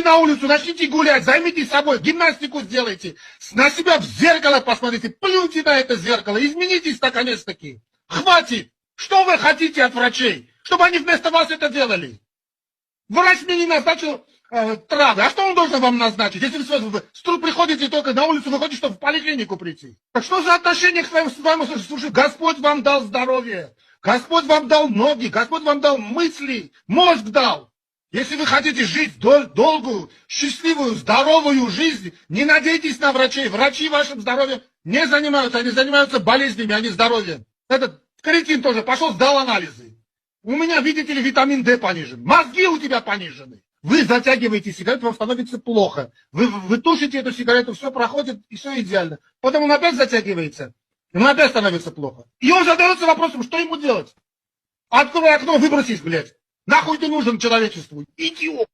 На улицу, начните гулять, займитесь собой, гимнастику сделайте, на себя в зеркало посмотрите, плюньте на это зеркало, изменитесь наконец-таки. Хватит! Что вы хотите от врачей? Чтобы они вместо вас это делали? Врач мне не назначил травы. А что он должен вам назначить? Если вы приходите только на улицу, вы хотите, чтобы в поликлинику прийти. Так что за отношение к своему слушай, Господь вам дал здоровье, Господь вам дал ноги, Господь вам дал мысли, мозг дал. Если вы хотите жить долгую, счастливую, здоровую жизнь, не надейтесь на врачей. Врачи вашим здоровьем не занимаются, они занимаются болезнями, а не здоровьем. Этот кретин тоже пошел, сдал анализы. У меня, видите ли, витамин D понижен. Мозги у тебя понижены. Вы затягиваете сигарету, вам становится плохо. Вы тушите эту сигарету, все проходит, и все идеально. Потом он опять затягивается, ему опять становится плохо. И он задается вопросом, что ему делать? Открой окно, выбросись, блядь. Нахуй ты нужен человечеству? Идиот!